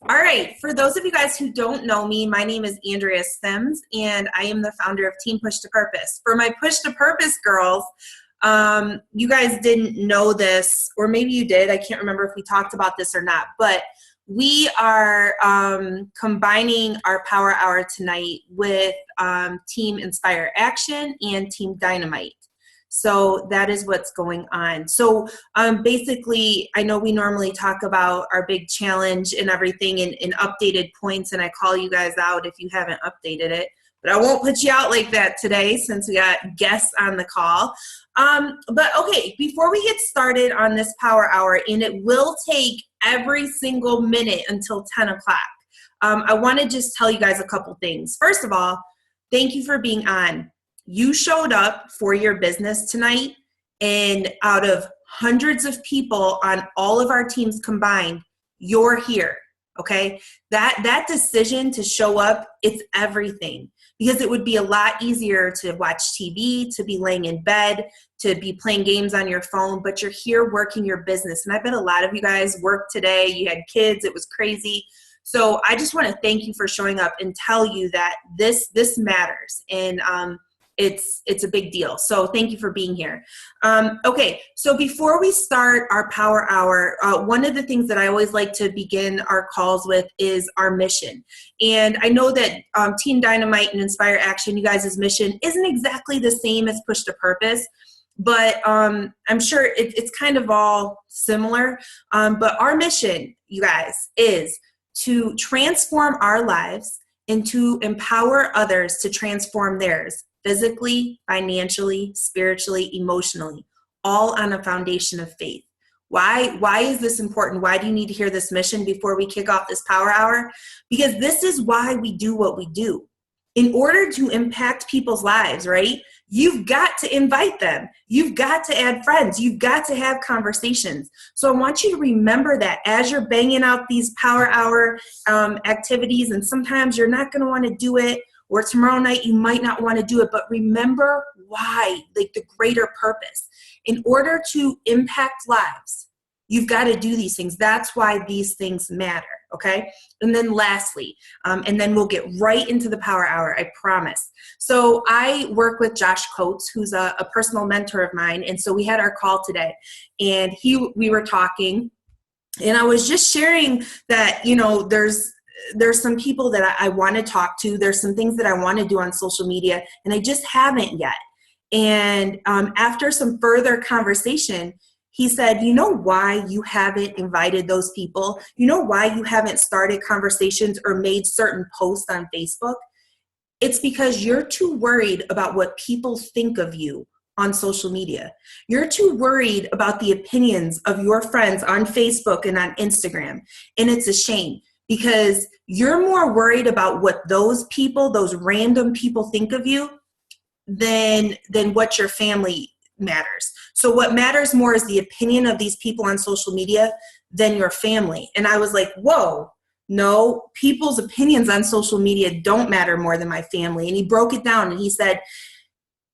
All right, for those of you guys who don't know me, my name is Andrea Sims, and I am the founder of Team Push to Purpose. For my Push to Purpose girls, you guys didn't know this, or maybe you did. I can't remember if we talked about this or not, but we are combining our Power Hour tonight with Team Inspire Action and Team Dynamite. So that is what's going on. So basically, I know we normally talk about our big challenge and everything in updated points, and I call you guys out if you haven't updated it. But I won't put you out like that today since we got guests on the call. But okay, before we get started on this Power Hour, and it will take every single minute until 10 o'clock, I want to just tell you guys a couple things. First of all, thank you for being on. You showed up for your business tonight, and out of hundreds of people on all of our teams combined, you're here, okay? That decision to show up, it's everything, because it would be a lot easier to watch TV, to be laying in bed, to be playing games on your phone, but you're here working your business. And I bet a lot of you guys worked today, you had kids, it was crazy. So I just want to thank you for showing up and tell you that this matters. And it's a big deal. So thank you for being here. Okay, so before we start our Power Hour, one of the things that I always like to begin our calls with is our mission. And I know that Team Dynamite and Inspire Action, you guys' mission isn't exactly the same as Push to Purpose, but I'm sure it's kind of all similar. But our mission, you guys, is to transform our lives and to empower others to transform theirs. Physically, financially, spiritually, emotionally, all on a foundation of faith. Why is this important? Why do you need to hear this mission before we kick off this Power Hour? Because this is why we do what we do. In order to impact people's lives, right? You've got to invite them. You've got to add friends. You've got to have conversations. So I want you to remember that as you're banging out these Power Hour activities, and sometimes you're not going to want to do it, or tomorrow night you might not want to do it, but remember why, like the greater purpose. In order to impact lives, you've got to do these things. That's why these things matter, okay? And then lastly, and then we'll get right into the Power Hour, I promise. So I work with Josh Coates, who's a personal mentor of mine, and so we had our call today, and we were talking, and I was just sharing that, you know, there's some people that I want to talk to. There's some things that I want to do on social media, and I just haven't yet. And after some further conversation, he said, you know why you haven't invited those people? You know why you haven't started conversations or made certain posts on Facebook? It's because you're too worried about what people think of you on social media. You're too worried about the opinions of your friends on Facebook and on Instagram. And it's a shame, because you're more worried about what those people, those random people think of you than what your family matters. So what matters more is the opinion of these people on social media than your family. And I was like, whoa, no, people's opinions on social media don't matter more than my family. And he broke it down and he said,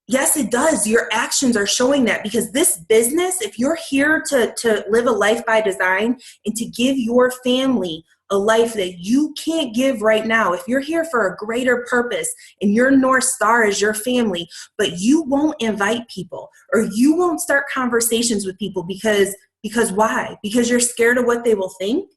yes, it does. Your actions are showing that, because this business, if you're here to live a life by design and to give your family a life that you can't give right now, if you're here for a greater purpose and your North Star is your family, but you won't invite people or you won't start conversations with people because why? Because you're scared of what they will think.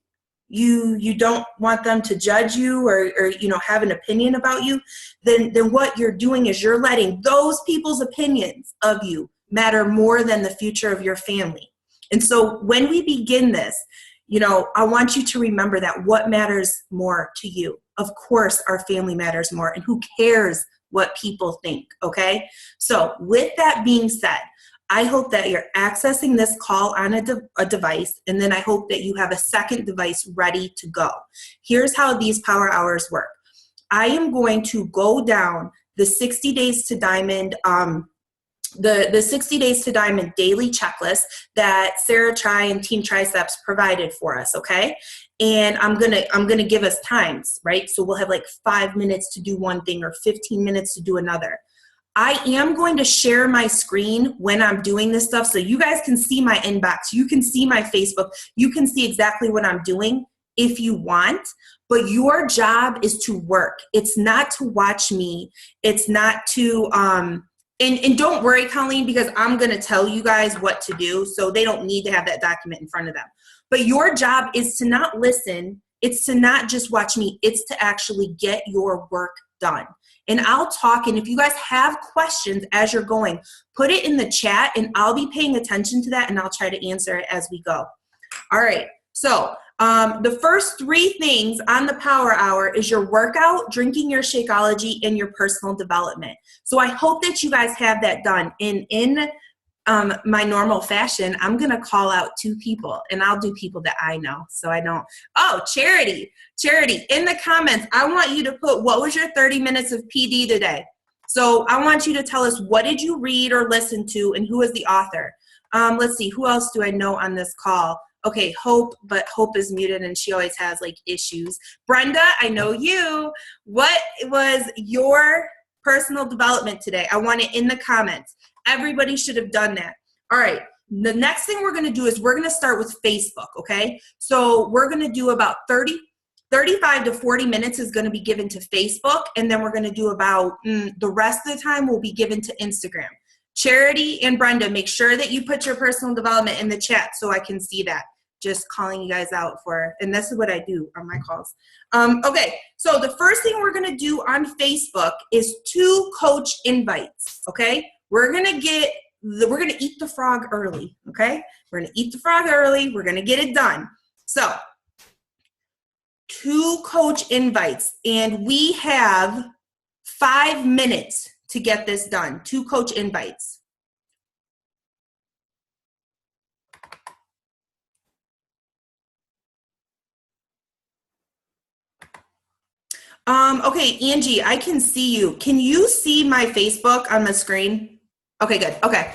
You don't want them to judge you or you know, have an opinion about you, then what you're doing is you're letting those people's opinions of you matter more than the future of your family. And so when we begin this, you know, I want you to remember that what matters more to you. Of course, our family matters more, and who cares what people think, okay? So with that being said, I hope that you're accessing this call on a device, and then I hope that you have a second device ready to go. Here's how these Power Hours work. I am going to go down the 60 Days to Diamond the 60 Days to Diamond daily checklist that Sarah Tri and Team Triceps provided for us, okay? And I'm gonna give us times, right? So we'll have like 5 minutes to do one thing or 15 minutes to do another. I am going to share my screen when I'm doing this stuff so you guys can see my inbox. You can see my Facebook. You can see exactly what I'm doing. if you want, but your job is to work. It's not to watch me. It's not to, and don't worry, Colleen, because I'm going to tell you guys what to do, so they don't need to have that document in front of them. But your job is to not listen. It's to not just watch me. It's to actually get your work done. And I'll talk, and if you guys have questions as you're going, put it in the chat, and I'll be paying attention to that, and I'll try to answer it as we go. All right, so the first 3 things on the Power Hour is your workout, drinking your Shakeology, and your personal development. So I hope that you guys have that done. And in my normal fashion, I'm going to call out 2 people, and I'll do people that I know, so I don't. Oh, Charity, in the comments, I want you to put, what was your 30 minutes of PD today? So I want you to tell us, what did you read or listen to, and who is the author? Let's see, who else do I know on this call? Okay, Hope, but Hope is muted, and she always has, like, issues. Brenda, I know you. What was your personal development today? I want it in the comments. Everybody should have done that. All right, the next thing we're gonna do is we're gonna start with Facebook, okay? So we're gonna do about 35 to 40 minutes is gonna be given to Facebook, and then we're gonna do about, the rest of the time will be given to Instagram. Charity and Brenda, make sure that you put your personal development in the chat so I can see that. Just calling you guys out for, and this is what I do on my calls. Okay, so the first thing we're gonna do on Facebook is 2 coach invites, okay? We're gonna eat the frog early, okay? We're gonna eat the frog early, we're gonna get it done. So, 2 coach invites, and we have 5 minutes to get this done. 2 coach invites. Okay, Angie, I can see you. Can you see my Facebook on the screen? Okay, good. Okay.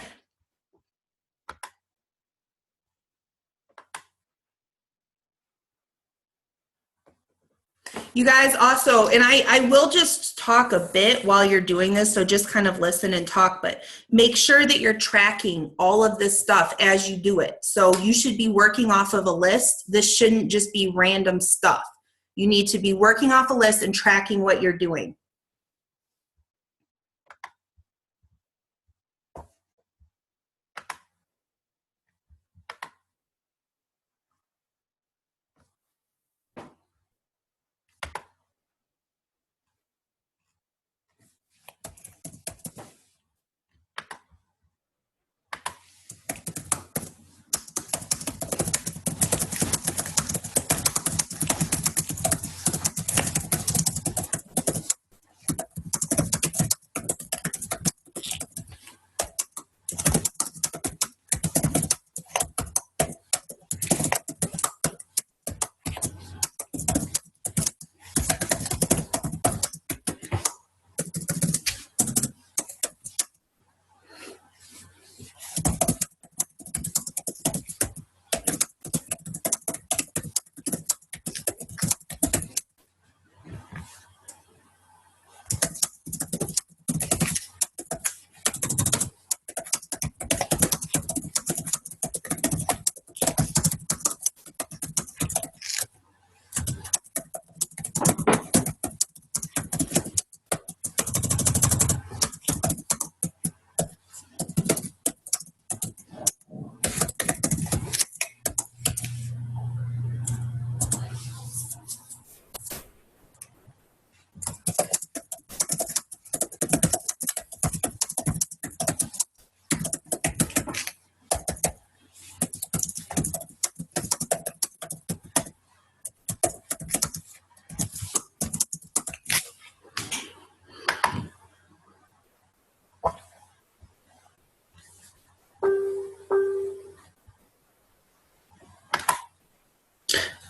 You guys also, and I will just talk a bit while you're doing this, so just kind of listen and talk, but make sure that you're tracking all of this stuff as you do it. So you should be working off of a list. This shouldn't just be random stuff. You need to be working off a list and tracking what you're doing.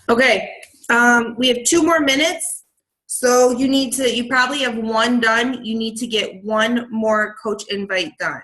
Okay, we have 2 more minutes. So you probably have 1 done. You need to get 1 more coach invite done.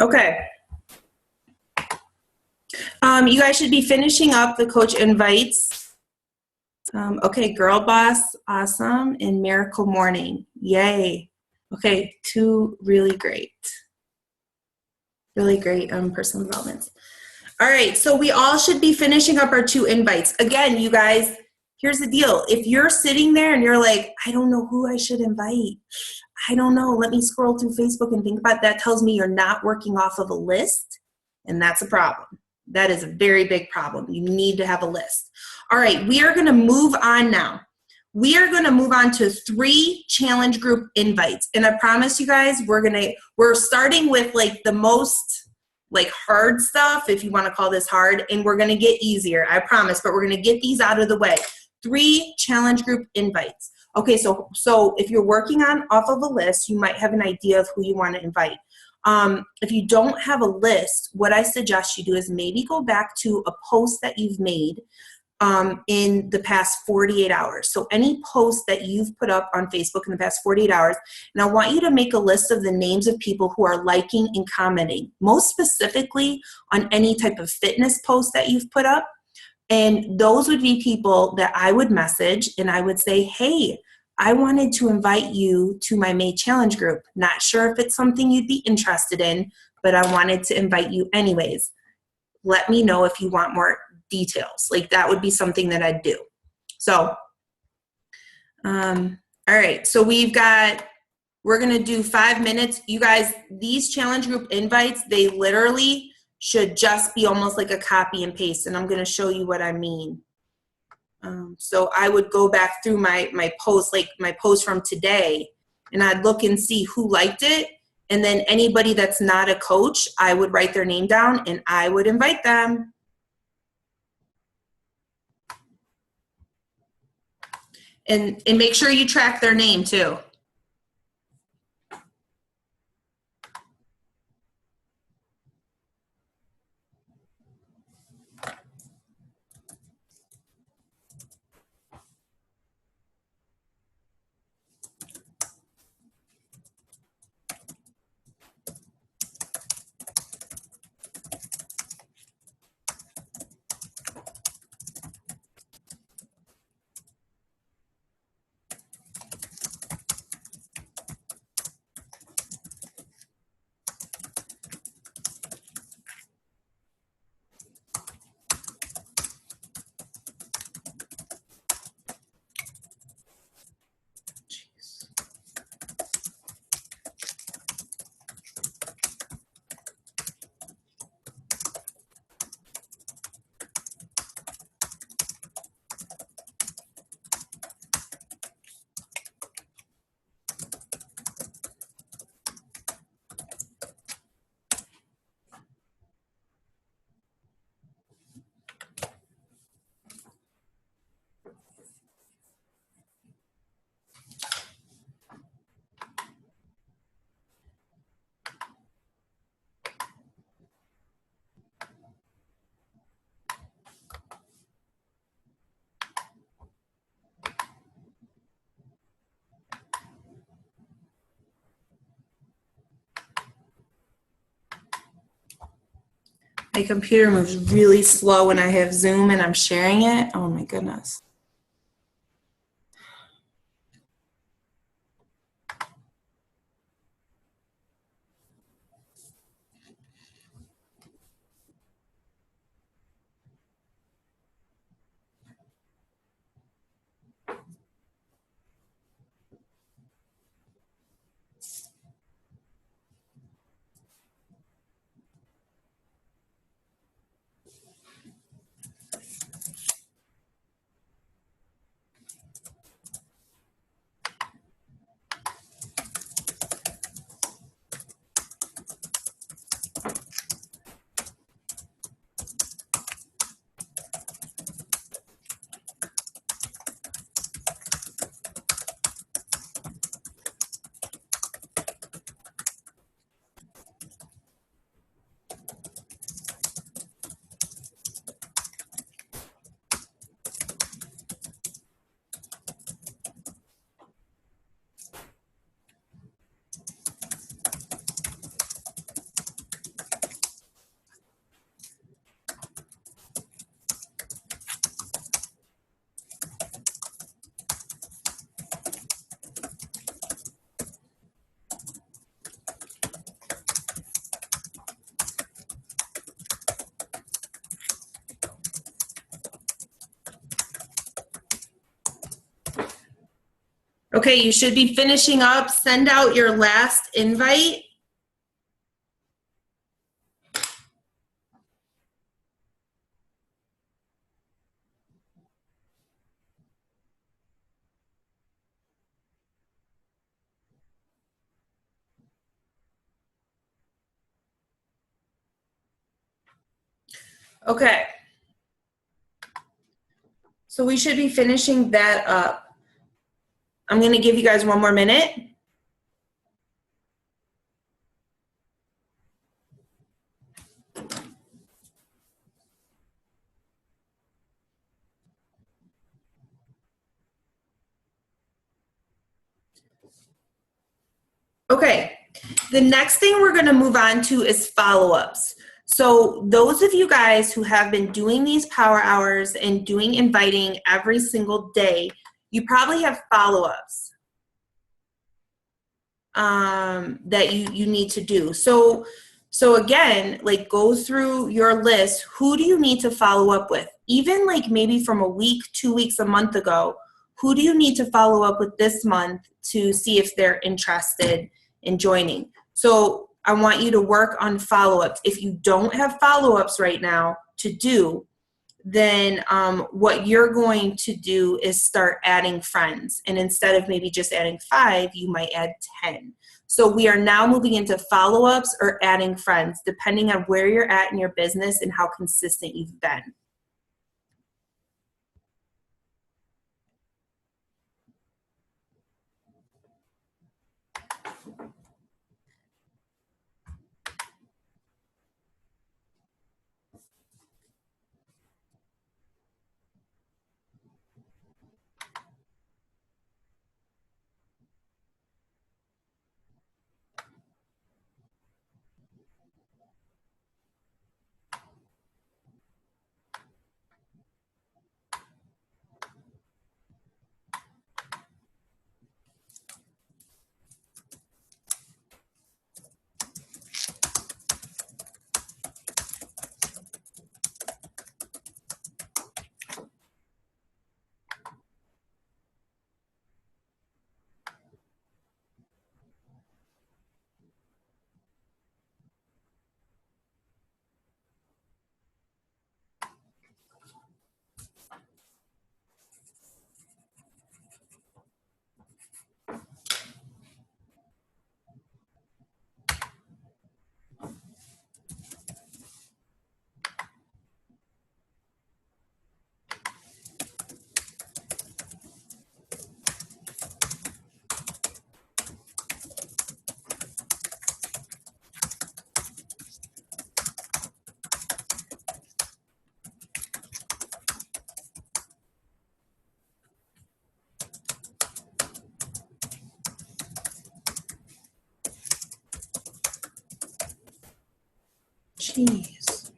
Okay. You guys should be finishing up the coach invites. Okay, Girl Boss, awesome, and Miracle Morning, yay. Okay, two really great personal developments. All right, so we all should be finishing up our 2 invites. Again, you guys, here's the deal. If you're sitting there and you're like, I don't know who I should invite, I don't know, let me scroll through Facebook and think about it, that tells me you're not working off of a list, and that's a problem. That is a very big problem. You need to have a list. All right, we are gonna move on now. We are gonna move on to 3 challenge group invites. And I promise you guys, we're starting with like the most like hard stuff, if you wanna call this hard, and we're gonna get easier, I promise, but we're gonna get these out of the way. 3 challenge group invites. Okay, so if you're working on off of a list, you might have an idea of who you wanna invite. If you don't have a list, what I suggest you do is maybe go back to a post that you've made in the past 48 hours. So any post that you've put up on Facebook in the past 48 hours, and I want you to make a list of the names of people who are liking and commenting, most specifically on any type of fitness post that you've put up. And those would be people that I would message and I would say, hey, I wanted to invite you to my May Challenge group. Not sure if it's something you'd be interested in, but I wanted to invite you anyways. Let me know if you want more details. Like that would be something that I'd do. So, all right, so we're gonna do 5 minutes. You guys, these challenge group invites, they literally should just be almost like a copy and paste, and I'm gonna show you what I mean. So I would go back through my post, like my post from today, and I'd look and see who liked it, and then anybody that's not a coach, I would write their name down and I would invite them. And make sure you track their name too. My computer moves really slow when I have Zoom and I'm sharing it. Oh my goodness. Okay, you should be finishing up. Send out your last invite. Okay. So we should be finishing that up. I'm going to give you guys one more minute. Okay, the next thing we're going to move on to is follow-ups. So those of you guys who have been doing these power hours and doing inviting every single day, you probably have follow-ups that you need to do. So again, like, go through your list. Who do you need to follow up with? Even like maybe from a week, 2 weeks, a month ago, who do you need to follow up with this month to see if they're interested in joining? So I want you to work on follow-ups. If you don't have follow-ups right now to do, then what you're going to do is start adding friends. And instead of maybe just adding 5, you might add 10. So we are now moving into follow-ups or adding friends, depending on where you're at in your business and how consistent you've been. Jeez.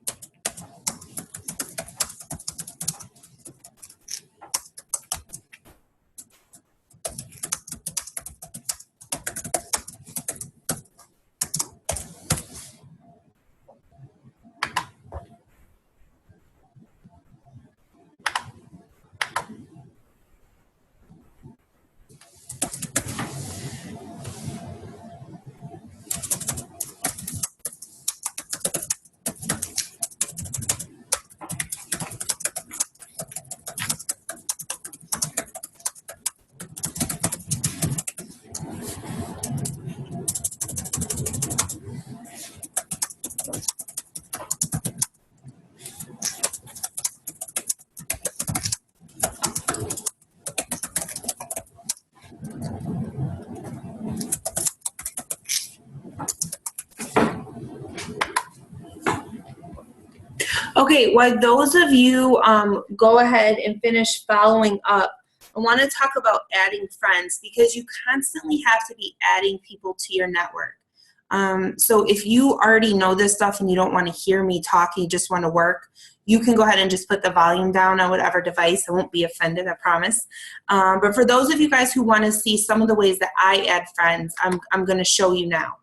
Okay, while those of you go ahead and finish following up, I want to talk about adding friends, because you constantly have to be adding people to your network. So if you already know this stuff and you don't want to hear me talk, you just want to work, you can go ahead and just put the volume down on whatever device. I won't be offended, I promise. But for those of you guys who want to see some of the ways that I add friends, I'm going to show you now.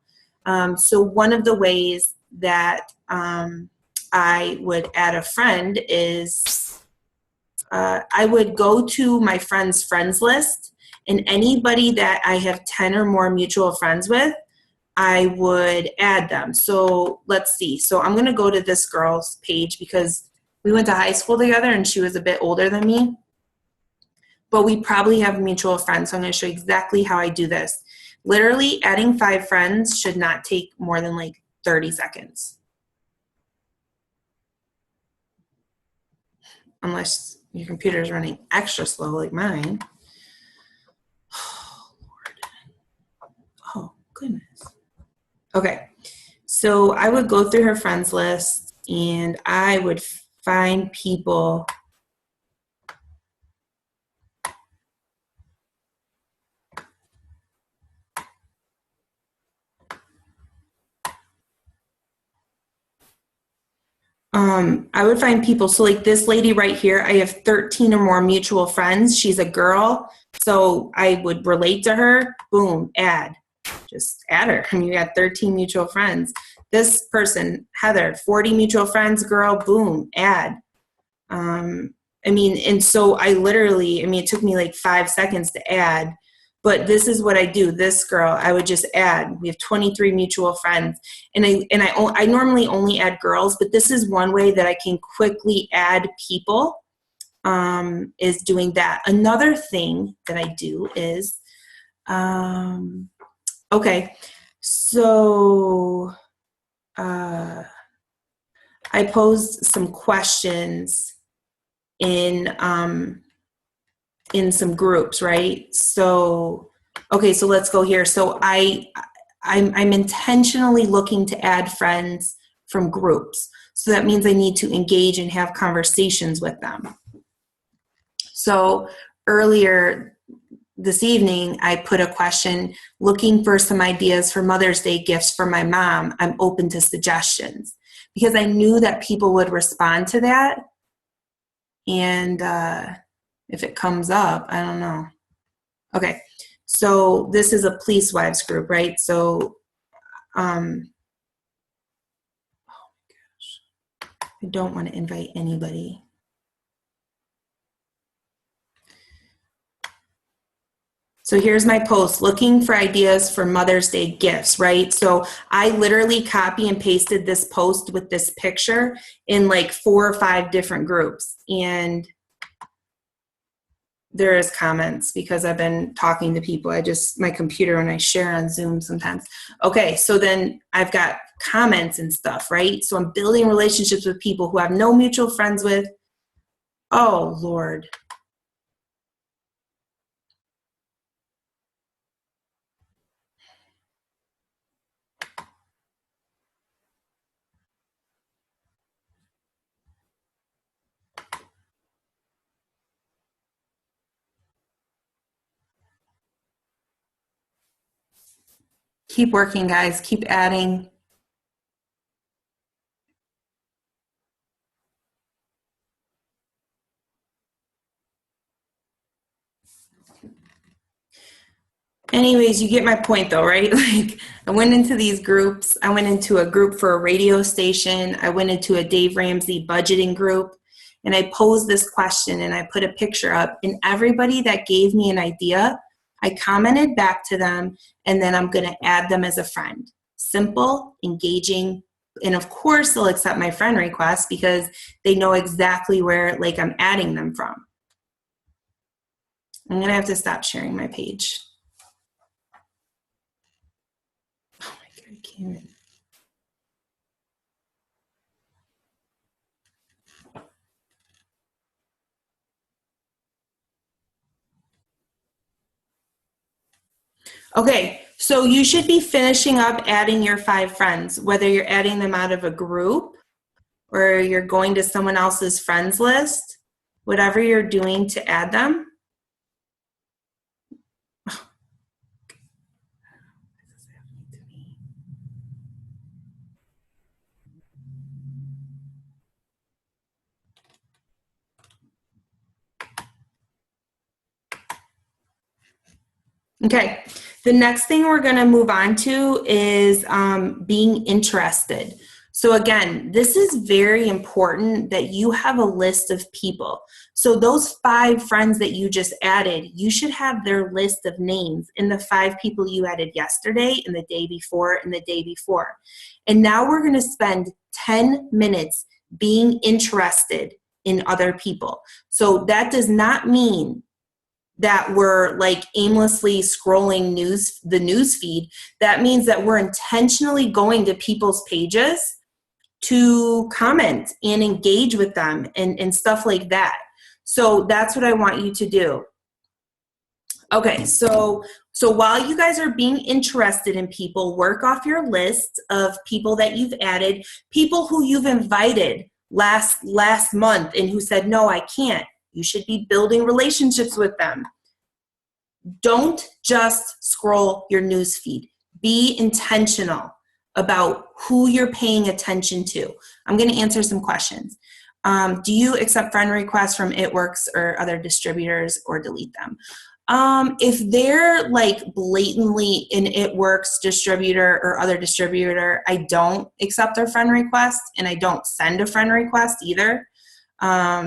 So one of the ways that I would add a friend is I would go to my friends list, And anybody that I have 10 or more mutual friends with, I would add them. So let's see. So I'm going to go to this girl's page because we went to high school together and she was a bit older than me. But we probably have mutual friends. So I'm going to show you exactly how I do this. Literally adding 5 friends should not take more than like 30 seconds. Unless your computer is running extra slow like mine. Oh, Lord. Oh, goodness. Okay. So I would go through her friends list and I would find people I would find people, so like this lady right here, I have 13 or more mutual friends. She's a girl, so I would relate to her, boom, add. Just add her. I mean, you got 13 mutual friends. This person, Heather, 40 mutual friends, girl, boom, add. I mean, and so I literally, I mean, it took me like 5 seconds to add, but this is what I do. This girl, I would just add. We have 23 mutual friends, and I normally only add girls, but this is one way that I can quickly add people, is doing that. Another thing that I do is, okay, so I posed some questions in some groups, right? So, okay, so let's go here. So I'm intentionally looking to add friends from groups. So that means I need to engage and have conversations with them. So earlier this evening, I put a question looking for some ideas for Mother's Day gifts for my mom. I'm open to suggestions because I knew that people would respond to that. And if it comes up, I don't know. Okay, so this is a Police Wives group, right? So, oh my gosh, I don't want to invite anybody. So here's my post, looking for ideas for Mother's Day gifts, right? So I literally copy and pasted this post with this picture in like 4 or 5 different groups. And there is comments because I've been talking to people. My computer, when I share on Zoom sometimes. Okay, so then I've got comments and stuff, right? So I'm building relationships with people who I have no mutual friends with. Oh, Lord. Keep working, guys. Keep adding. Anyways, you get my point though, right? Like I went into these groups. I went into a group for a radio station. I went into a Dave Ramsey budgeting group, and I posed this question and I put a picture up, and everybody that gave me an idea, I commented back to them, and then I'm going to add them as a friend. Simple, engaging, and of course they'll accept my friend request because they know exactly where like I'm adding them from. I'm going to have to stop sharing my page. Oh my God, I can't even. Okay, so you should be finishing up adding your 5 friends, whether you're adding them out of a group or you're going to someone else's friends list, whatever you're doing to add them. Okay, the next thing we're going to move on to is being interested. So again, this is very important that you have a list of people. So those 5 friends that you just added, you should have their list of names in the 5 people you added yesterday and the day before and the day before. And now we're going to spend 10 minutes being interested in other people. So that does not mean that we're like aimlessly scrolling the news feed. That means that we're intentionally going to people's pages to comment and engage with them and stuff like that. So that's what I want you to do. Okay, so while you guys are being interested in people, work off your list of people that you've added, people who you've invited last month and who said, no, I can't. You should be building relationships with them. Don't just scroll your news feed. Be intentional about who you're paying attention to. I'm going to answer some questions. Do you accept friend requests from It Works or other distributors or delete them? If they're like blatantly an It Works distributor or other distributor, I don't accept their friend request and I don't send a friend request either. Yeah,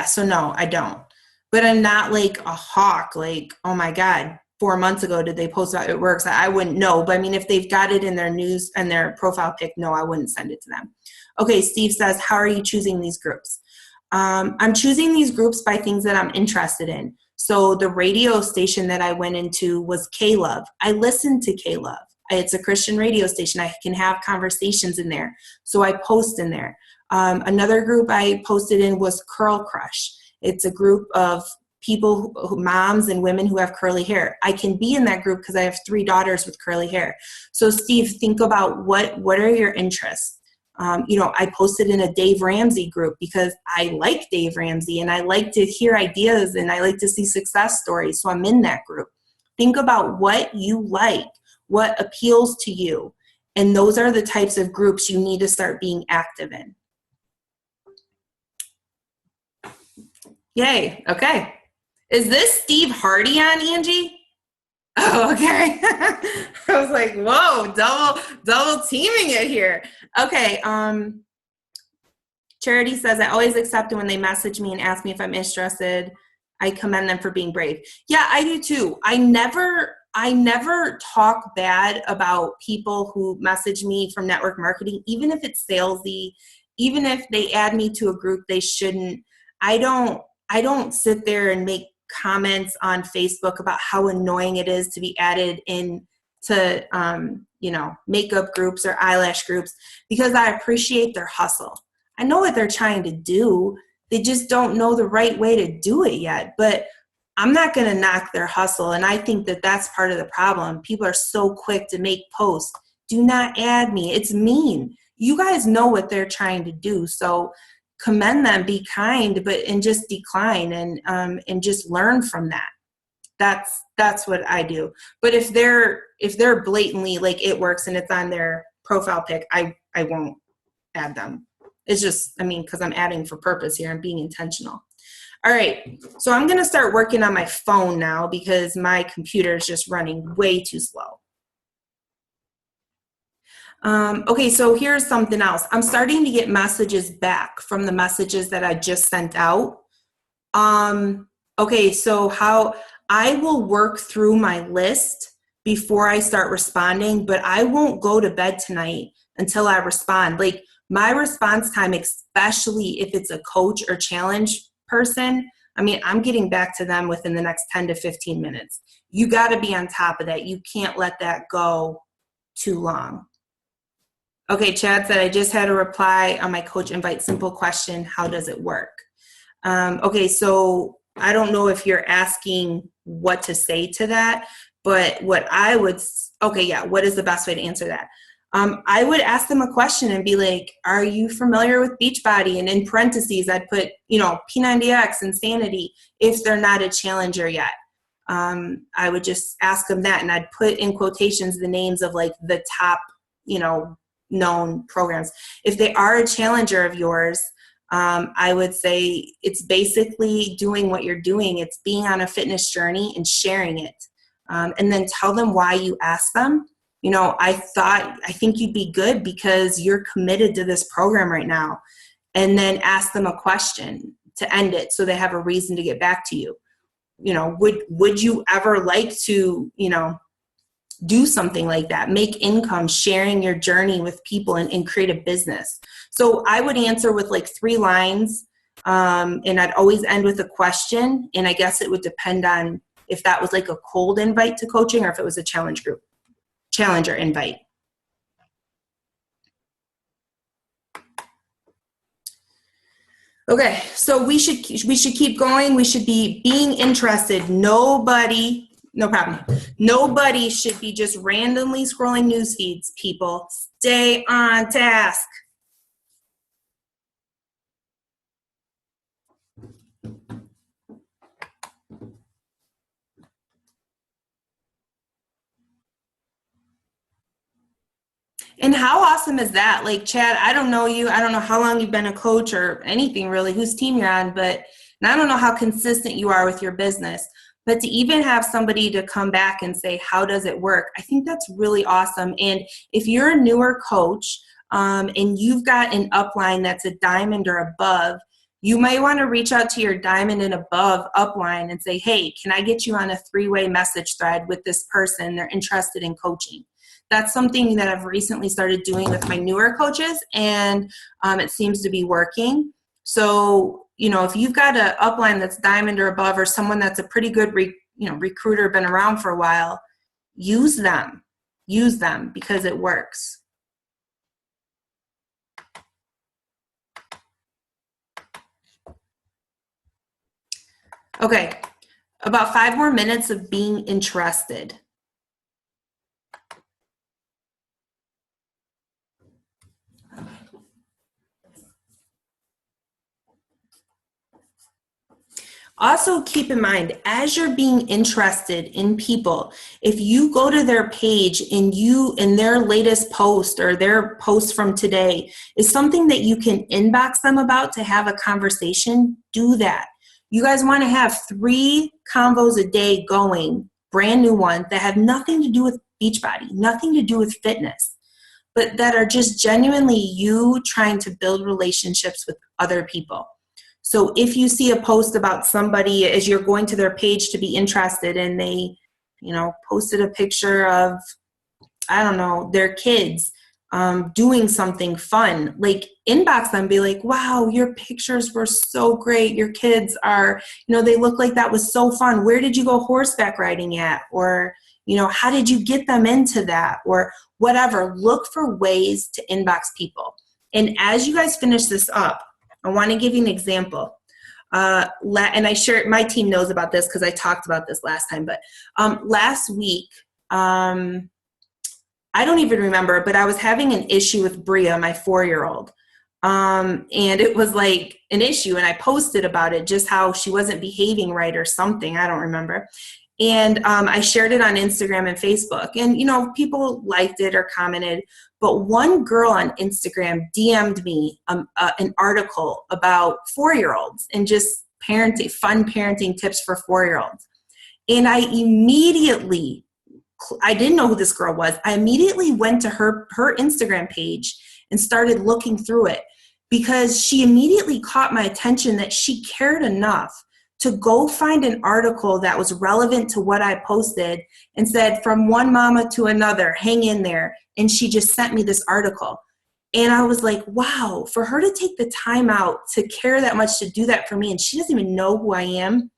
so no, I don't. But I'm not like a hawk, like, oh my God, 4 months ago, did they post about It Works? I wouldn't know. But I mean, if they've got it in their news and their profile pic, no, I wouldn't send it to them. Okay, Steve says, how are you choosing these groups? I'm choosing these groups by things that I'm interested in. So the radio station that I went into was K-Love. I listened to K-Love. It's a Christian radio station. I can have conversations in there. So I post in there. Another group I posted in was Curl Crush. It's a group of people, moms and women who have curly hair. I can be in that group because I have 3 daughters with curly hair. So Steve, think about what are your interests? I posted in a Dave Ramsey group because I like Dave Ramsey and I like to hear ideas and I like to see success stories. So I'm in that group. Think about what you like, what appeals to you. And those are the types of groups you need to start being active in. Yay. Okay. Is this Steve Hardy on, Angie? Oh, okay. I was like, whoa, double teaming it here. Okay. Charity says, I always accept it when they message me and ask me if I'm interested. I commend them for being brave. Yeah, I do too. I never talk bad about people who message me from network marketing, even if it's salesy, even if they add me to a group they shouldn't. I don't sit there and make comments on Facebook about how annoying it is to be added in to makeup groups or eyelash groups, because I appreciate their hustle. I know what they're trying to do. They just don't know the right way to do it yet. But I'm not going to knock their hustle. And I think that that's part of the problem. People are so quick to make posts. Do not add me. It's mean. You guys know what they're trying to do. So commend them, be kind, and just decline and just learn from that. That's what I do. But if they're blatantly like It Works and it's on their profile pic, I won't add them. It's just, because I'm adding for purpose here. I'm being intentional. All right, so I'm going to start working on my phone now because my computer is just running way too slow. Okay, so here's something else. I'm starting to get messages back from the messages that I just sent out. Okay, so how I will work through my list before I start responding, but I won't go to bed tonight until I respond. Like my response time, especially if it's a coach or challenge person, I'm getting back to them within the next 10 to 15 minutes. You got to be on top of that. You can't let that go too long. Okay, Chad said, I just had a reply on my coach invite simple question. How does it work? Okay, so I don't know if you're asking what to say to that, but what is the best way to answer that? I would ask them a question and be like, are you familiar with Beachbody? And in parentheses, I'd put, P90X, Insanity, if they're not a challenger yet. I would just ask them that, and I'd put in quotations the names of like the top, known programs. If they are a challenger of yours, I would say it's basically doing what you're doing. It's being on a fitness journey and sharing it. And then tell them why you asked them. I think you'd be good because you're committed to this program right now. And then ask them a question to end it so they have a reason to get back to you. Would you ever like to, do something like that, make income, sharing your journey with people and create a business? So I would answer with like 3 lines. And I'd always end with a question. And I guess it would depend on if that was like a cold invite to coaching or if it was a challenger invite. Okay, so we should keep going. We should be being interested. Nobody should be just randomly scrolling news feeds, people. Stay on task. And how awesome is that? Like, Chad, I don't know you. I don't know how long you've been a coach or anything really, whose team you're on, and I don't know how consistent you are with your business. But to even have somebody to come back and say, how does it work? I think that's really awesome. And if you're a newer coach and you've got an upline that's a diamond or above, you might want to reach out to your diamond and above upline and say, hey, can I get you on a 3-way message thread with this person? They're interested in coaching. That's something that I've recently started doing with my newer coaches, and it seems to be working. So, if you've got an upline that's diamond or above, or someone that's a pretty good recruiter, been around for a while, use them because it works. Okay, about 5 more minutes of being interested. Also, keep in mind, as you're being interested in people, if you go to their page and their latest post or their post from today is something that you can inbox them about to have a conversation, do that. You guys want to have 3 convos a day going, brand new ones that have nothing to do with Beachbody, nothing to do with fitness, but that are just genuinely you trying to build relationships with other people. So if you see a post about somebody as you're going to their page to be interested and they, posted a picture of, I don't know, their kids doing something fun, like inbox them, be like, wow, your pictures were so great. Your kids are, they look like that was so fun. Where did you go horseback riding at? Or, how did you get them into that? Or whatever. Look for ways to inbox people. And as you guys finish this up, I want to give you an example. And I share, my team knows about this because I talked about this last time, but last week, I don't even remember, but I was having an issue with Bria, my 4-year-old. And it was like an issue, and I posted about it, just how she wasn't behaving right or something. I don't remember. And I shared it on Instagram and Facebook, and people liked it or commented. But one girl on Instagram DM'd me an article about 4-year-olds and just parenting, fun parenting tips for 4-year-olds. And I didn't know who this girl was. I immediately went to her Instagram page and started looking through it because she immediately caught my attention that she cared enough to go find an article that was relevant to what I posted and said, from one mama to another, hang in there. And she just sent me this article. And I was like, wow, for her to take the time out to care that much to do that for me, and she doesn't even know who I am.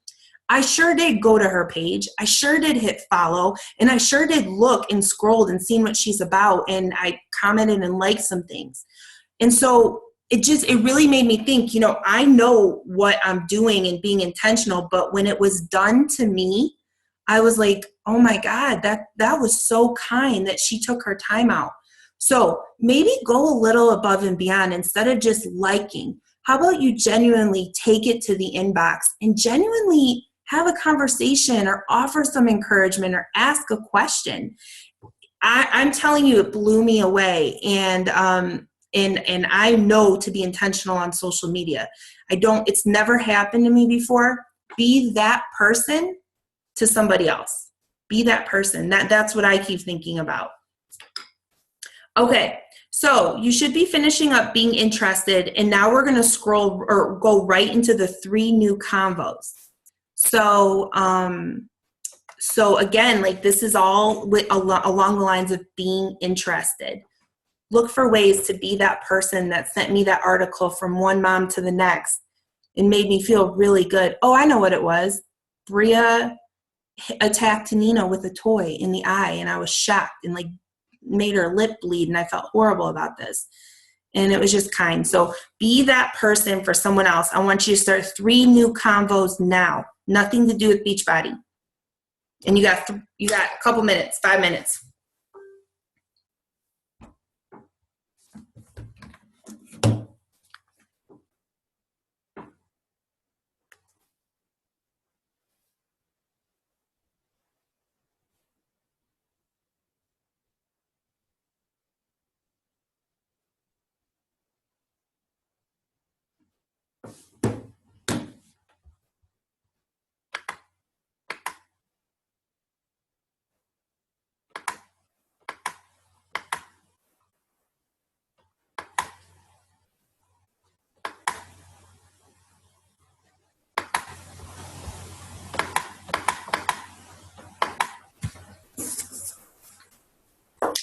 I sure did go to her page. I sure did hit follow, and I sure did look and scrolled and seen what she's about. And I commented and liked some things. And so it really made me think, I know what I'm doing and being intentional, but when it was done to me, I was like, oh my God, that was so kind that she took her time out. So maybe go a little above and beyond instead of just liking. How about you genuinely take it to the inbox and genuinely have a conversation or offer some encouragement or ask a question? I'm telling you, it blew me away. And I know to be intentional on social media. It's never happened to me before. Be that person to somebody else. Be that person. That's what I keep thinking about. Okay, so you should be finishing up being interested, and now we're going to scroll or go right into the 3 new convos. So, so again, like this is all along the lines of being interested. Look for ways to be that person that sent me that article from one mom to the next and made me feel really good. Oh, I know what it was. Bria attacked Nina with a toy in the eye, and I was shocked and like made her lip bleed, and I felt horrible about this. And it was just kind. So be that person for someone else. I want you to start 3 new convos now. Nothing to do with Beachbody. And you got a couple minutes, 5 minutes.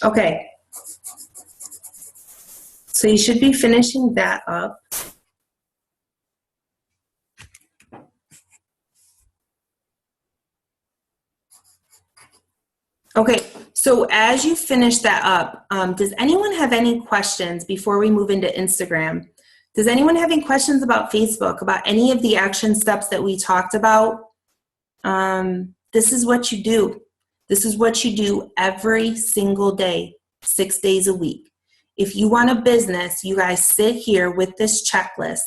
Okay. So you should be finishing that up. Okay, so as you finish that up, does anyone have any questions before we move into Instagram? Does anyone have any questions about Facebook, about any of the action steps that we talked about? This is what you do. This is what you do every single day, 6 days a week. If you want a business, you guys sit here with this checklist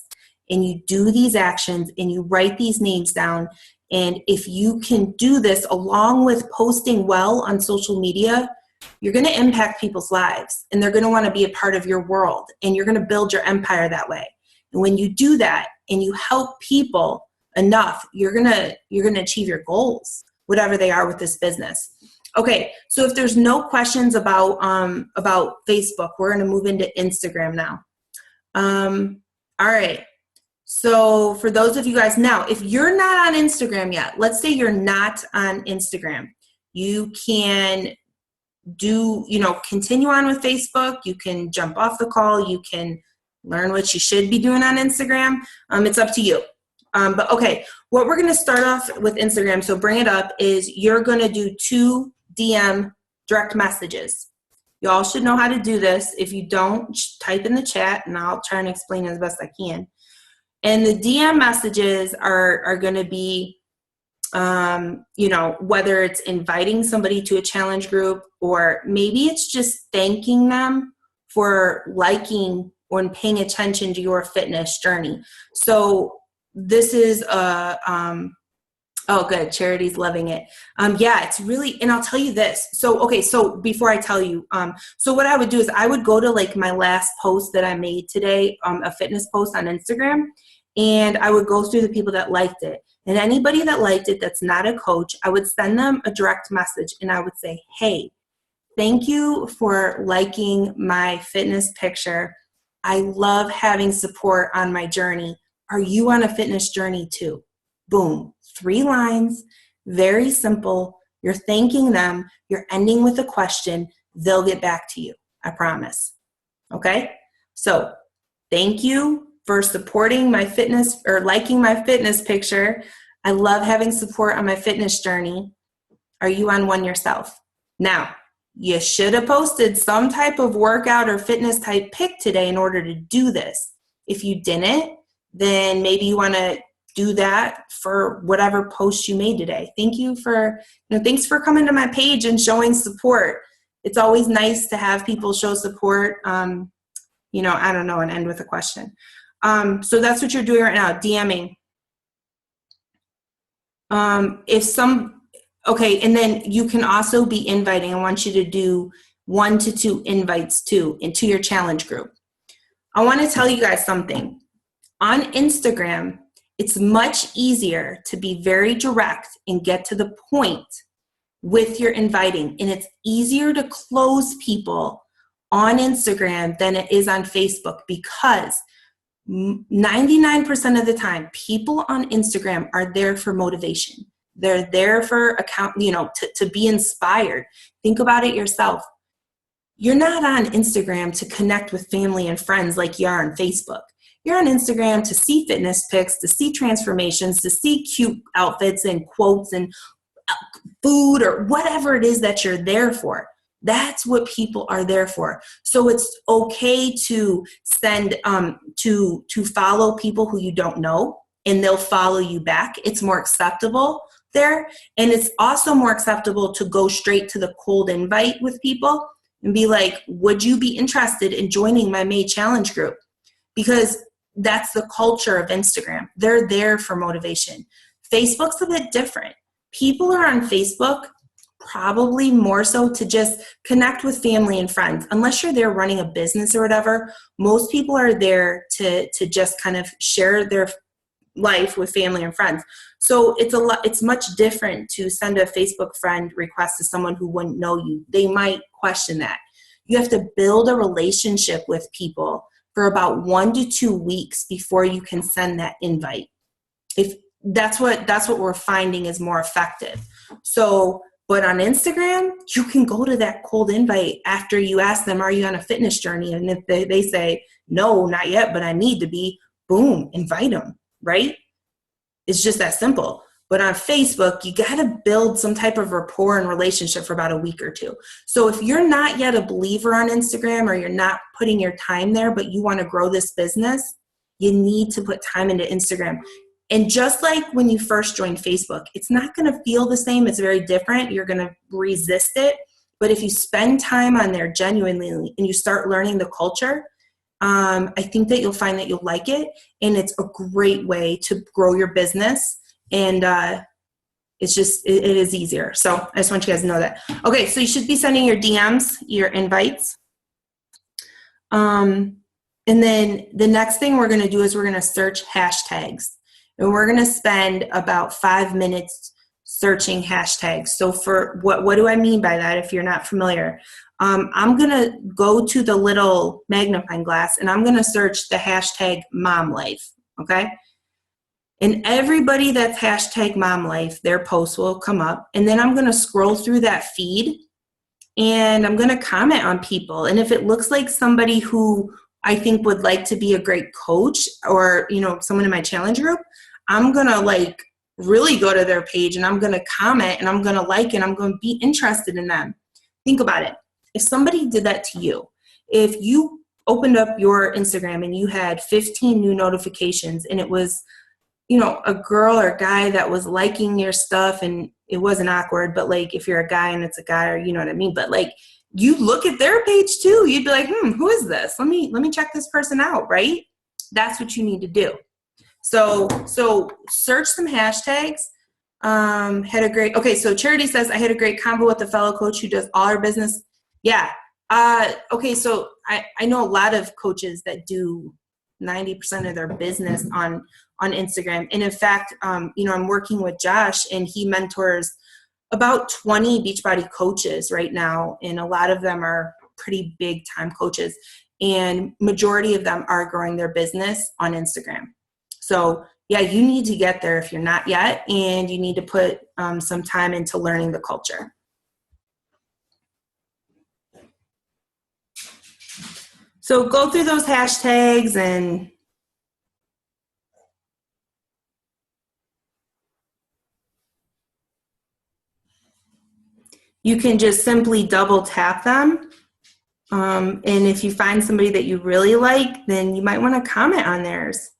and you do these actions and you write these names down. And if you can do this along with posting well on social media, you're going to impact people's lives and they're going to want to be a part of your world and you're going to build your empire that way. And when you do that and you help people enough, you're going to achieve your goals, whatever they are with this business. Okay, so if there's no questions about Facebook, we're going to move into Instagram now. All right. So for those of you guys now, if you're not on Instagram yet, let's say you're not on Instagram, you can continue on with Facebook. You can jump off the call. You can learn what you should be doing on Instagram. It's up to you. But okay, what we're going to start off with Instagram, so bring it up, is you're going to do 2 DM direct messages. Y'all should know how to do this. If you don't, type in the chat and I'll try and explain it as best I can. And the DM messages are going to be, whether it's inviting somebody to a challenge group or maybe it's just thanking them for liking or paying attention to your fitness journey. So this is oh, good. Charity's loving it. Yeah, it's really, and I'll tell you this. So, okay, so before I tell you, so what I would do is I would go to like my last post that I made today, a fitness post on Instagram, and I would go through the people that liked it. And anybody that liked it that's not a coach, I would send them a direct message and I would say, hey, thank you for liking my fitness picture. I love having support on my journey. Are you on a fitness journey too? Boom. 3 lines, very simple. You're thanking them. You're ending with a question. They'll get back to you. I promise. Okay? So thank you for supporting my fitness or liking my fitness picture. I love having support on my fitness journey. Are you on one yourself? Now, you should have posted some type of workout or fitness type pic today in order to do this. If you didn't, then maybe you want to do that for whatever post you made today. Thank you for, thanks for coming to my page and showing support. It's always nice to have people show support. I don't know, and end with a question. So that's what you're doing right now, DMing. Okay, and then you can also be inviting. I want you to do 1 to 2 invites too into your challenge group. I want to tell you guys something. On Instagram, it's much easier to be very direct and get to the point with your inviting. And it's easier to close people on Instagram than it is on Facebook, because 99% of the time, people on Instagram are there for motivation. They're there for to be inspired. Think about it yourself. You're not on Instagram to connect with family and friends like you are on Facebook. You're on Instagram to see fitness pics, to see transformations, to see cute outfits and quotes and food or whatever it is that you're there for. That's what people are there for. So it's okay to send to follow people who you don't know, and they'll follow you back. It's more acceptable there. And it's also more acceptable to go straight to the cold invite with people and be like, would you be interested in joining my May challenge group? Because that's the culture of Instagram. They're there for motivation. Facebook's a bit different. People are on Facebook probably more so to just connect with family and friends. Unless you're there running a business or whatever, most people are there to just kind of share their life with family and friends. So it's much different to send a Facebook friend request to someone who wouldn't know you. They might question that. You have to build a relationship with people for about 1 to 2 weeks before you can send that invite. If that's what we're finding is more effective. So, but on Instagram, you can go to that cold invite after you ask them, are you on a fitness journey? And if they say, no, not yet, but I need to be, boom, invite them, right? It's just that simple. But on Facebook, you got to build some type of rapport and relationship for about a week or two. So if you're not yet a believer on Instagram, or you're not putting your time there, but you want to grow this business, you need to put time into Instagram. And just like when you first joined Facebook, it's not going to feel the same. It's very different. You're going to resist it. But if you spend time on there genuinely and you start learning the culture, I think that you'll find that you'll like it. And it's a great way to grow your business. And it's just, it is easier. So I just want you guys to know that. Okay, so you should be sending your DMs, your invites. And then the next thing we're going to do is we're going to search hashtags. And we're going to spend about 5 minutes searching hashtags. So for what do I mean by that if you're not familiar? I'm going to go to the little magnifying glass and I'm going to search the hashtag mom life, okay? And everybody that's hashtag mom life, their post will come up. And then I'm going to scroll through that feed and I'm going to comment on people. And if it looks like somebody who I think would like to be a great coach, or, someone in my challenge group, I'm going to really go to their page and I'm going to comment and I'm going to like and I'm going to be interested in them. Think about it. If somebody did that to you, if you opened up your Instagram and you had 15 new notifications and it was, a girl or guy that was liking your stuff, and it wasn't awkward, but if you're a guy and it's a guy, or you know what I mean, but you look at their page too, you'd be like, who is this? Let me check this person out, right? That's what you need to do. So search some hashtags. So Charity says, I had a great convo with a fellow coach who does all our business. Yeah. Okay. So I know a lot of coaches that do 90% of their business on Instagram. And in fact, I'm working with Josh and he mentors about 20 Beachbody coaches right now. And a lot of them are pretty big time coaches, and majority of them are growing their business on Instagram. So yeah, you need to get there if you're not yet, and you need to put some time into learning the culture. So go through those hashtags and you can just simply double tap them. And if you find somebody that you really like, then you might want to comment on theirs.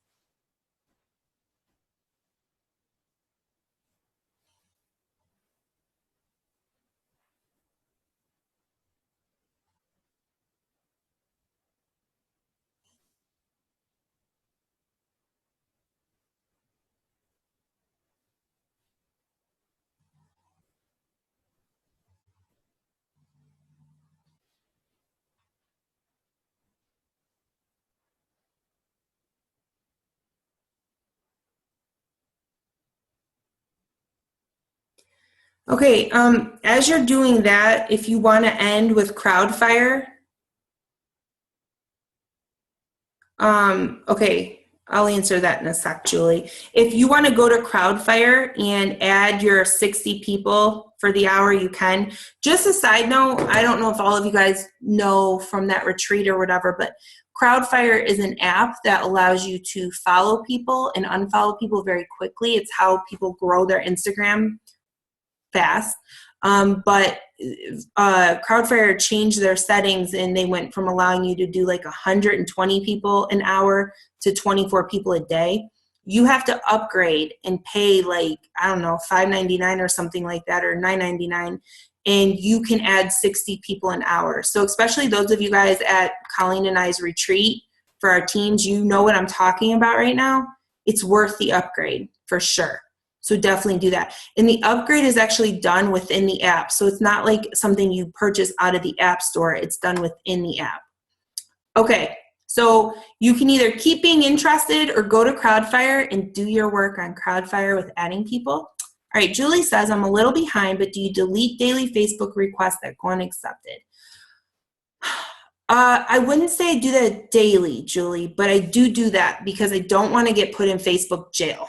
Okay, as you're doing that, if you want to end with Crowdfire, Okay, I'll answer that in a sec, Julie. If you want to go to Crowdfire and add your 60 people for the hour, you can. Just a side note, I don't know if all of you guys know from that retreat or whatever, but Crowdfire is an app that allows you to follow people and unfollow people very quickly. It's how people grow their Instagram fast. But Crowdfire changed their settings, and they went from allowing you to do like 120 people an hour to 24 people a day. You have to upgrade and pay like, I don't know, $5.99 or something like that, or $9.99, and you can add 60 people an hour. So especially those of you guys at Colleen and I's retreat for our teams, you know what I'm talking about right now. It's worth the upgrade for sure. So definitely do that. And the upgrade is actually done within the app. So it's not like something you purchase out of the app store. It's done within the app. Okay, so you can either keep being interested or go to Crowdfire and do your work on Crowdfire with adding people. All right, Julie says, I'm a little behind, but do you delete daily Facebook requests that go unaccepted? I wouldn't say I do that daily, Julie, but I do that because I don't want to get put in Facebook jail.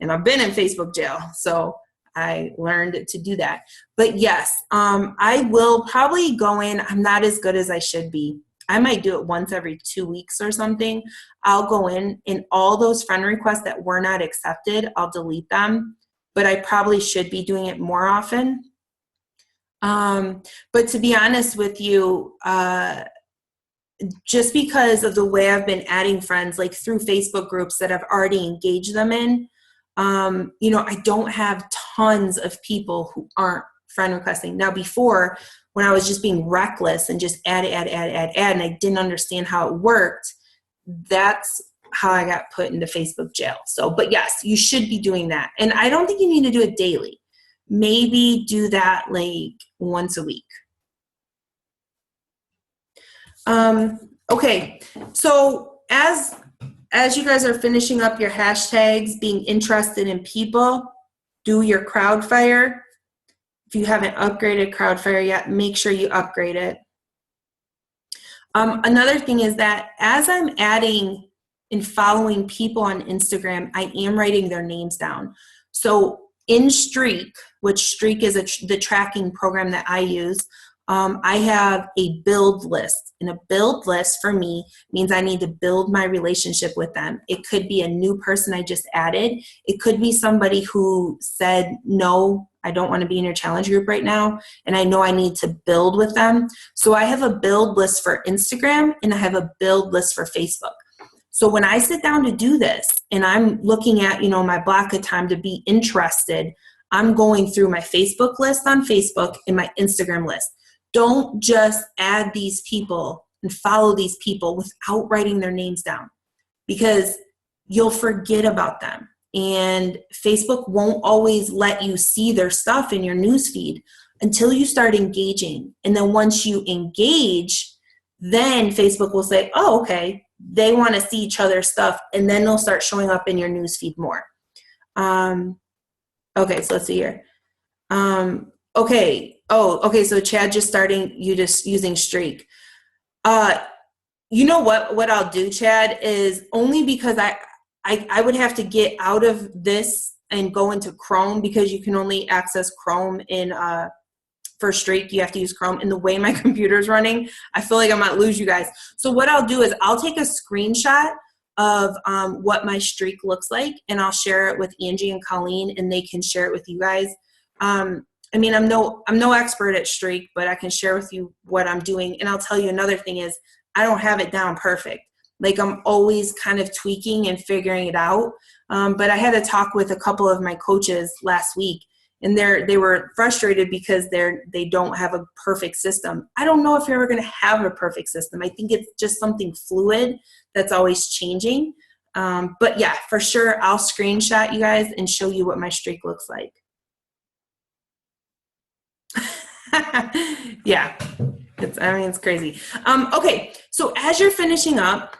And I've been in Facebook jail, so I learned to do that. But yes, I will probably go in. I'm not as good as I should be. I might do it once every 2 weeks or something. I'll go in and all those friend requests that were not accepted, I'll delete them. But I probably should be doing it more often. But to be honest with you, just because of the way I've been adding friends, like through Facebook groups that I've already engaged them in, I don't have tons of people who aren't friend requesting. Now before, when I was just being reckless and just add, and I didn't understand how it worked, that's how I got put into Facebook jail. So, but yes, you should be doing that. And I don't think you need to do it daily. Maybe do that like once a week. Okay, so as you guys are finishing up your hashtags, being interested in people, do your Crowdfire. If you haven't upgraded Crowdfire yet, make sure you upgrade it. Another thing is that as I'm adding and following people on Instagram, I am writing their names down. So in Streak, which Streak is the tracking program that I use, I have a build list, and a build list for me means I need to build my relationship with them. It could be a new person I just added. It could be somebody who said, no, I don't want to be in your challenge group right now, and I know I need to build with them. So I have a build list for Instagram, and I have a build list for Facebook. So when I sit down to do this, and I'm looking at, my block of time to be interested, I'm going through my Facebook list on Facebook and my Instagram list. Don't just add these people and follow these people without writing their names down, because you'll forget about them. And Facebook won't always let you see their stuff in your newsfeed until you start engaging. And then once you engage, then Facebook will say, oh, okay, they want to see each other's stuff. And then they'll start showing up in your newsfeed more. Okay, so let's see here. Okay. Oh, okay. So Chad just using Streak. You know what I'll do, Chad, is only because I would have to get out of this and go into Chrome, because you can only access Chrome for Streak. You have to use Chrome. And the way my computer's running, I feel like I might lose you guys. So what I'll do is I'll take a screenshot of what my Streak looks like, and I'll share it with Angie and Colleen, and they can share it with you guys. I mean, I'm no expert at Streak, but I can share with you what I'm doing. And I'll tell you another thing is I don't have it down perfect. Like, I'm always kind of tweaking and figuring it out. But I had a talk with a couple of my coaches last week, and they were frustrated because they don't have a perfect system. I don't know if you're ever going to have a perfect system. I think it's just something fluid that's always changing. But yeah, for sure, I'll screenshot you guys and show you what my Streak looks like. Yeah, it's crazy. Okay, so as you're finishing up,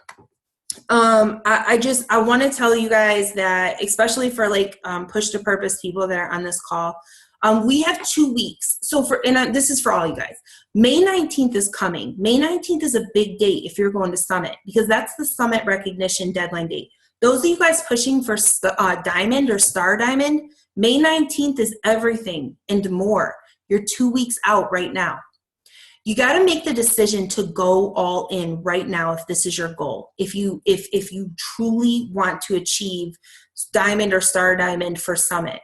I want to tell you guys that, especially for like push to purpose people that are on this call, we have 2 weeks. So this is for all you guys. May 19th is coming. May 19th is a big date if you're going to Summit, because that's the Summit recognition deadline date. Those of you guys pushing for Diamond or Star Diamond, May 19th is everything and more. You're 2 weeks out right now. You got to make the decision to go all in right now if this is your goal. If you truly want to achieve Diamond or Star Diamond for Summit.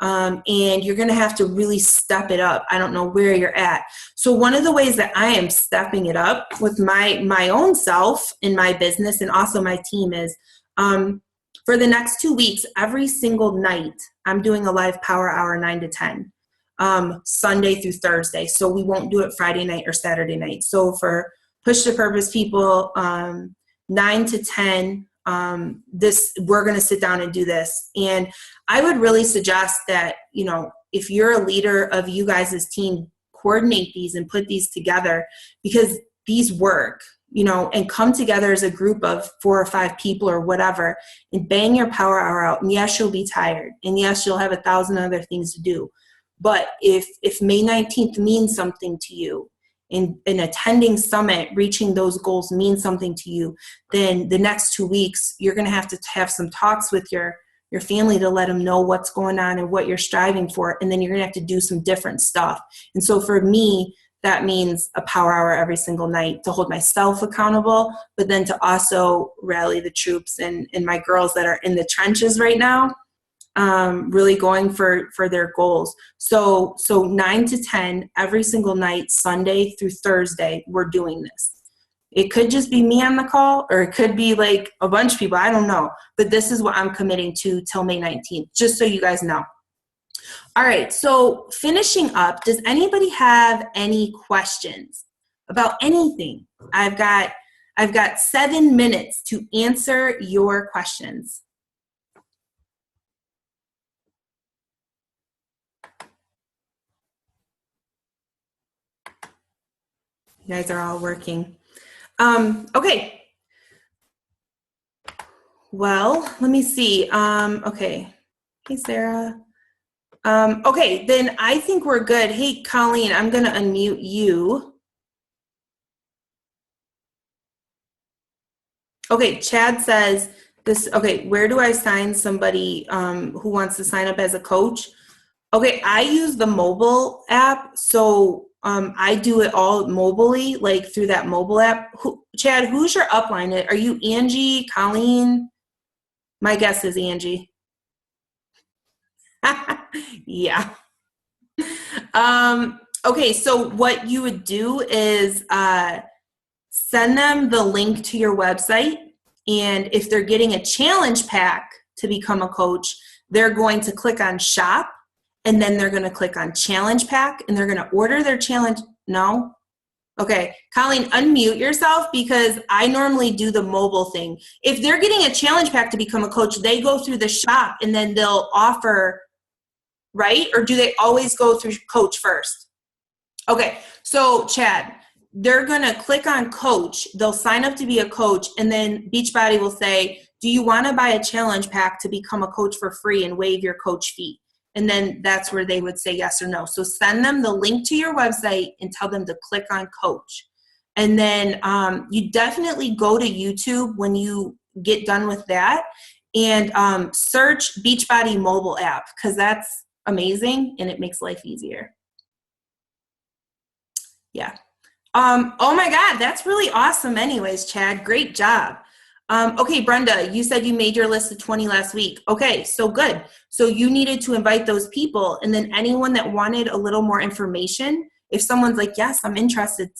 And you're going to have to really step it up. I don't know where you're at. So one of the ways that I am stepping it up with my own self in my business and also my team is for the next 2 weeks, every single night, I'm doing a live power hour 9 to 10. Sunday through Thursday. So we won't do it Friday night or Saturday night. So for push to purpose people, 9 to 10, we're going to sit down and do this. And I would really suggest that, if you're a leader of you guys' team, coordinate these and put these together, because these work, and come together as a group of 4 or 5 people or whatever and bang your power hour out. And yes, you'll be tired. And yes, you'll have 1,000 other things to do. But if May 19th means something to you, and attending Summit, reaching those goals means something to you, then the next 2 weeks, you're going to have some talks with your family to let them know what's going on and what you're striving for. And then you're going to have to do some different stuff. And so for me, that means a power hour every single night to hold myself accountable, but then to also rally the troops and my girls that are in the trenches right now. Really going for their goals. So 9 to 10 every single night, Sunday through Thursday, we're doing this. It could just be me on the call, or it could be like a bunch of people. I don't know. But this is what I'm committing to till May 19th, just so you guys know. All right. So finishing up, does anybody have any questions about anything? I've got 7 minutes to answer your questions. You guys are all working. Okay. Well, let me see. Okay. Hey, Sarah. Okay, then I think we're good. Hey, Colleen, I'm going to unmute you. Okay, Chad says this. Okay, where do I sign somebody who wants to sign up as a coach? Okay, I use the mobile app, so I do it all mobilely, like through that mobile app. Chad, who's your upline? Are you Angie, Colleen? My guess is Angie. Yeah. Okay, so what you would do is send them the link to your website, and if they're getting a challenge pack to become a coach, they're going to click on shop, and then they're going to click on challenge pack, and they're going to order their challenge. No? Okay, Colleen, unmute yourself, because I normally do the mobile thing. If they're getting a challenge pack to become a coach, they go through the shop and then they'll offer, right? Or do they always go through coach first? Okay, so Chad, they're going to click on coach. They'll sign up to be a coach, and then Beachbody will say, do you want to buy a challenge pack to become a coach for free and waive your coach fee? And then that's where they would say yes or no. So send them the link to your website and tell them to click on coach. And then you definitely go to YouTube when you get done with that, and search Beachbody mobile app, because that's amazing and it makes life easier. Yeah. Oh my God, that's really awesome anyways, Chad. Great job. Okay, Brenda, you said you made your list of 20 last week. Okay, so good. So you needed to invite those people, and then anyone that wanted a little more information, if someone's like, yes, I'm interested,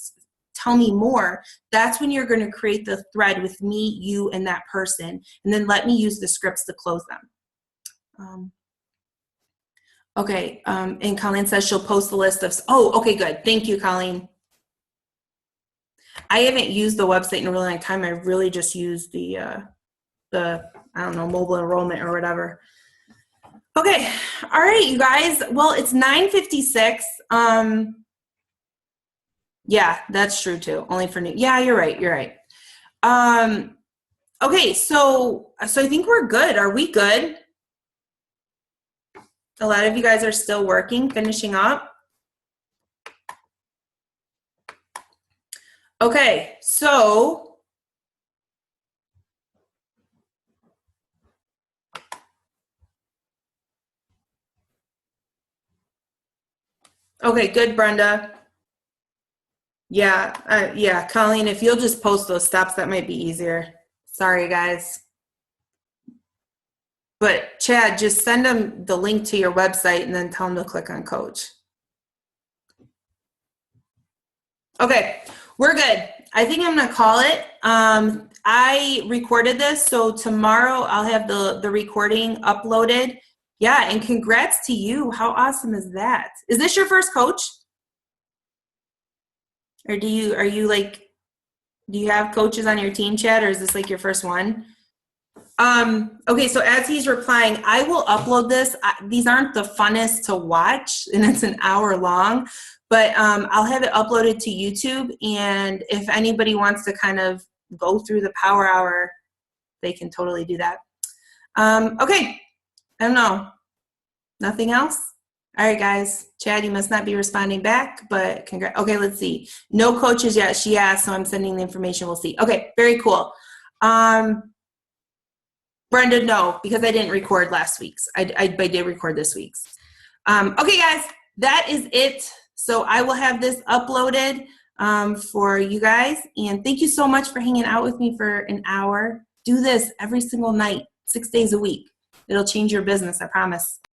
tell me more, that's when you're going to create the thread with me, you, and that person, and then let me use the scripts to close them. Okay, and Colleen says she'll post the list of, oh, okay, good. Thank you, Colleen. I haven't used the website in a really long time. I really just used the I don't know, mobile enrollment or whatever. Okay, all right, you guys. Well, it's 9:56. Yeah, that's true too. Only for new. Yeah, you're right. Okay, so I think we're good. Are we good? A lot of you guys are still working, finishing up. Okay, so okay, good, Brenda. Yeah, yeah, Colleen, if you'll just post those steps, that might be easier. Sorry, guys. But Chad, just send them the link to your website and then tell them to click on coach. Okay, we're good. I think I'm gonna call it. I recorded this, so tomorrow I'll have the recording uploaded. Yeah, and congrats to you. How awesome is that? Is this your first coach? Or do you have coaches on your team, Chad, or is this like your first one? Okay, so as he's replying, I will upload this. These aren't the funnest to watch, and it's an hour long, but I'll have it uploaded to YouTube, and if anybody wants to kind of go through the Power Hour, they can totally do that. Okay, I don't know. Nothing else? All right, guys. Chad, you must not be responding back, but congrats. Okay, let's see. No coaches yet, she asked, so I'm sending the information. We'll see. Okay, very cool. Brenda, no, because I didn't record last week's. I did record this week's. Okay, guys, that is it. So I will have this uploaded for you guys. And thank you so much for hanging out with me for an hour. Do this every single night, 6 days a week. It'll change your business, I promise.